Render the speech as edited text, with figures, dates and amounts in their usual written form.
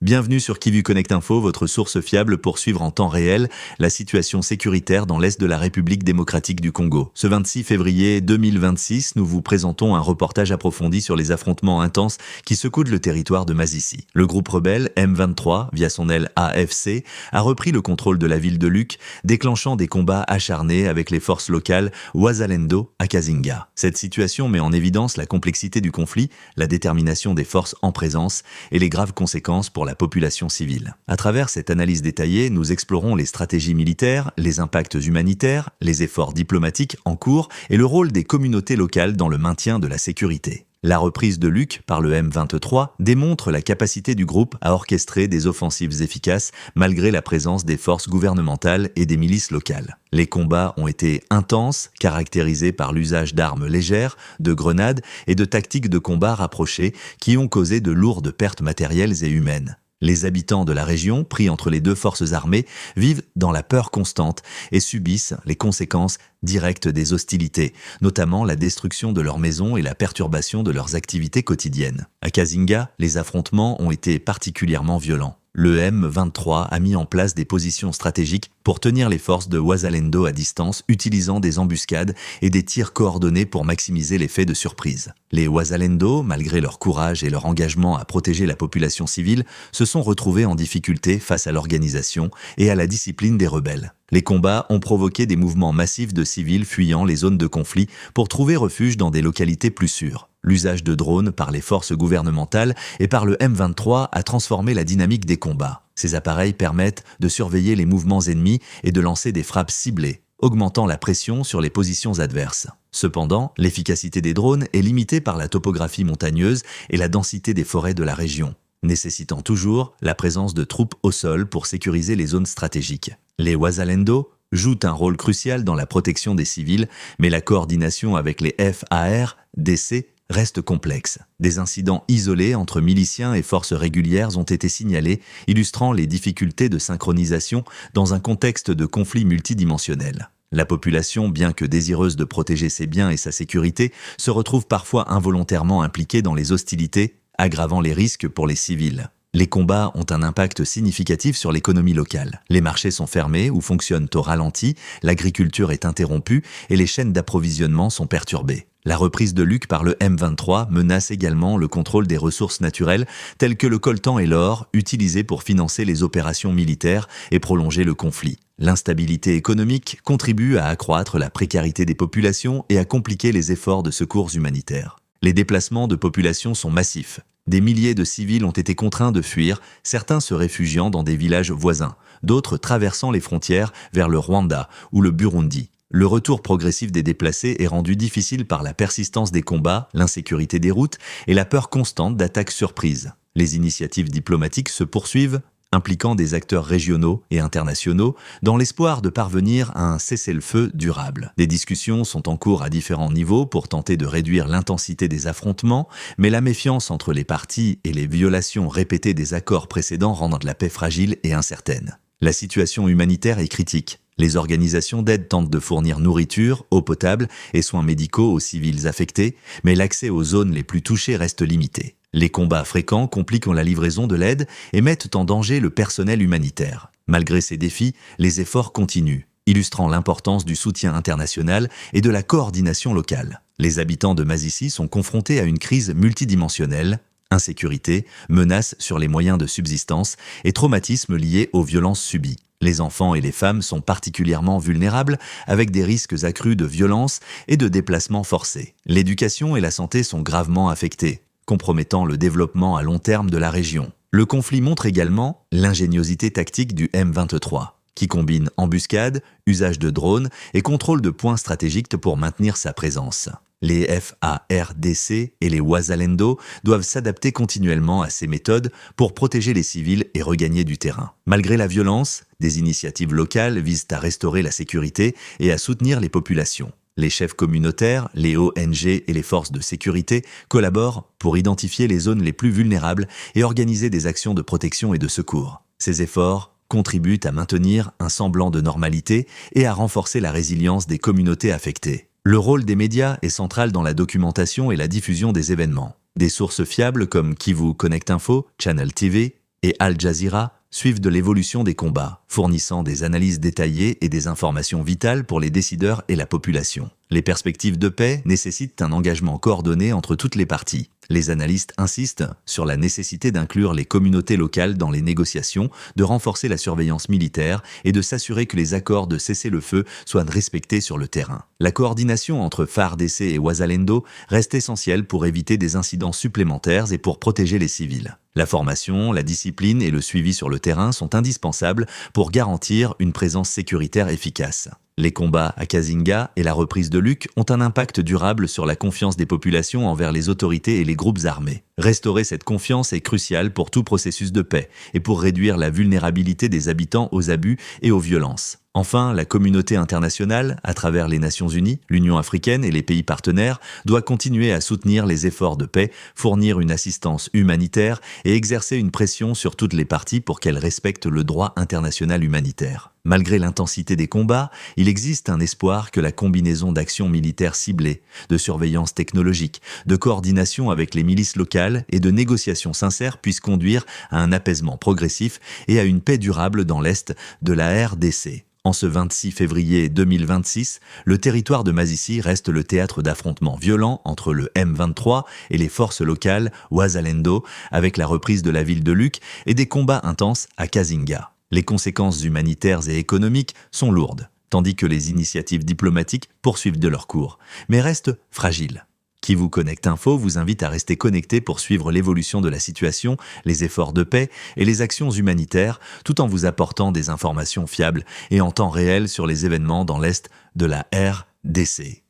Bienvenue sur Kivu Connect Info, votre source fiable pour suivre en temps réel la situation sécuritaire dans l'Est de la République démocratique du Congo. Ce 26 février 2026, nous vous présentons un reportage approfondi sur les affrontements intenses qui secouent le territoire de Masisi. Le groupe rebelle M23, via son aile AFC, a repris le contrôle de la ville de Luc, déclenchant des combats acharnés avec les forces locales Wazalendo à Kazinga. Cette situation met en évidence la complexité du conflit, la détermination des forces en présence et les graves conséquences pour la population civile. À travers cette analyse détaillée, nous explorons les stratégies militaires, les impacts humanitaires, les efforts diplomatiques en cours et le rôle des communautés locales dans le maintien de la sécurité. La reprise de Luc par le M23 démontre la capacité du groupe à orchestrer des offensives efficaces malgré la présence des forces gouvernementales et des milices locales. Les combats ont été intenses, caractérisés par l'usage d'armes légères, de grenades et de tactiques de combat rapprochées qui ont causé de lourdes pertes matérielles et humaines. Les habitants de la région, pris entre les deux forces armées, vivent dans la peur constante et subissent les conséquences directes des hostilités, notamment la destruction de leurs maisons et la perturbation de leurs activités quotidiennes. À Kazinga, les affrontements ont été particulièrement violents. Le M23 a mis en place des positions stratégiques pour tenir les forces de Wazalendo à distance, utilisant des embuscades et des tirs coordonnés pour maximiser l'effet de surprise. Les Wazalendo, malgré leur courage et leur engagement à protéger la population civile, se sont retrouvés en difficulté face à l'organisation et à la discipline des rebelles. Les combats ont provoqué des mouvements massifs de civils fuyant les zones de conflit pour trouver refuge dans des localités plus sûres. L'usage de drones par les forces gouvernementales et par le M23 a transformé la dynamique des combats. Ces appareils permettent de surveiller les mouvements ennemis et de lancer des frappes ciblées, augmentant la pression sur les positions adverses. Cependant, l'efficacité des drones est limitée par la topographie montagneuse et la densité des forêts de la région, nécessitant toujours la présence de troupes au sol pour sécuriser les zones stratégiques. Les Wazalendo jouent un rôle crucial dans la protection des civils, mais la coordination avec les FARDC reste complexe. Des incidents isolés entre miliciens et forces régulières ont été signalés, illustrant les difficultés de synchronisation dans un contexte de conflit multidimensionnel. La population, bien que désireuse de protéger ses biens et sa sécurité, se retrouve parfois involontairement impliquée dans les hostilités, aggravant les risques pour les civils. Les combats ont un impact significatif sur l'économie locale. Les marchés sont fermés ou fonctionnent au ralenti, l'agriculture est interrompue et les chaînes d'approvisionnement sont perturbées. La reprise de Luc par le M23 menace également le contrôle des ressources naturelles telles que le coltan et l'or, utilisés pour financer les opérations militaires et prolonger le conflit. L'instabilité économique contribue à accroître la précarité des populations et à compliquer les efforts de secours humanitaires. Les déplacements de population sont massifs. Des milliers de civils ont été contraints de fuir, certains se réfugiant dans des villages voisins, d'autres traversant les frontières vers le Rwanda ou le Burundi. Le retour progressif des déplacés est rendu difficile par la persistance des combats, l'insécurité des routes et la peur constante d'attaques surprises. Les initiatives diplomatiques se poursuivent, impliquant des acteurs régionaux et internationaux, dans l'espoir de parvenir à un cessez-le-feu durable. Des discussions sont en cours à différents niveaux pour tenter de réduire l'intensité des affrontements, mais la méfiance entre les parties et les violations répétées des accords précédents rendent la paix fragile et incertaine. La situation humanitaire est critique. Les organisations d'aide tentent de fournir nourriture, eau potable et soins médicaux aux civils affectés, mais l'accès aux zones les plus touchées reste limité. Les combats fréquents compliquent la livraison de l'aide et mettent en danger le personnel humanitaire. Malgré ces défis, les efforts continuent, illustrant l'importance du soutien international et de la coordination locale. Les habitants de Masisi sont confrontés à une crise multidimensionnelle, insécurité, menaces sur les moyens de subsistance et traumatismes liés aux violences subies. Les enfants et les femmes sont particulièrement vulnérables, avec des risques accrus de violence et de déplacements forcés. L'éducation et la santé sont gravement affectées, compromettant le développement à long terme de la région. Le conflit montre également l'ingéniosité tactique du M23, qui combine embuscade, usage de drones et contrôle de points stratégiques pour maintenir sa présence. Les FARDC et les Wazalendo doivent s'adapter continuellement à ces méthodes pour protéger les civils et regagner du terrain. Malgré la violence, des initiatives locales visent à restaurer la sécurité et à soutenir les populations. Les chefs communautaires, les ONG et les forces de sécurité collaborent pour identifier les zones les plus vulnérables et organiser des actions de protection et de secours. Ces efforts contribuent à maintenir un semblant de normalité et à renforcer la résilience des communautés affectées. Le rôle des médias est central dans la documentation et la diffusion des événements. Des sources fiables comme Kivu Connect Info, Channel TV et Al Jazeera suivent de l'évolution des combats, fournissant des analyses détaillées et des informations vitales pour les décideurs et la population. Les perspectives de paix nécessitent un engagement coordonné entre toutes les parties. Les analystes insistent sur la nécessité d'inclure les communautés locales dans les négociations, de renforcer la surveillance militaire et de s'assurer que les accords de cessez-le-feu soient respectés sur le terrain. La coordination entre FARDC et Ouazalendo reste essentielle pour éviter des incidents supplémentaires et pour protéger les civils. La formation, la discipline et le suivi sur le terrain sont indispensables pour garantir une présence sécuritaire efficace. Les combats à Kazinga et la reprise de Luc ont un impact durable sur la confiance des populations envers les autorités et les groupes armés. Restaurer cette confiance est crucial pour tout processus de paix et pour réduire la vulnérabilité des habitants aux abus et aux violences. Enfin, la communauté internationale, à travers les Nations Unies, l'Union africaine et les pays partenaires, doit continuer à soutenir les efforts de paix, fournir une assistance humanitaire et exercer une pression sur toutes les parties pour qu'elles respectent le droit international humanitaire. Malgré l'intensité des combats, il existe un espoir que la combinaison d'actions militaires ciblées, de surveillance technologique, de coordination avec les milices locales et de négociations sincères puisse conduire à un apaisement progressif et à une paix durable dans l'Est de la RDC. En ce 26 février 2026, le territoire de Masisi reste le théâtre d'affrontements violents entre le M23 et les forces locales Ouazalendo, avec la reprise de la ville de Luc et des combats intenses à Kazinga. Les conséquences humanitaires et économiques sont lourdes, tandis que les initiatives diplomatiques poursuivent de leur cours, mais restent fragiles. Kivu Connect Info vous invite à rester connecté pour suivre l'évolution de la situation, les efforts de paix et les actions humanitaires, tout en vous apportant des informations fiables et en temps réel sur les événements dans l'Est de la RDC.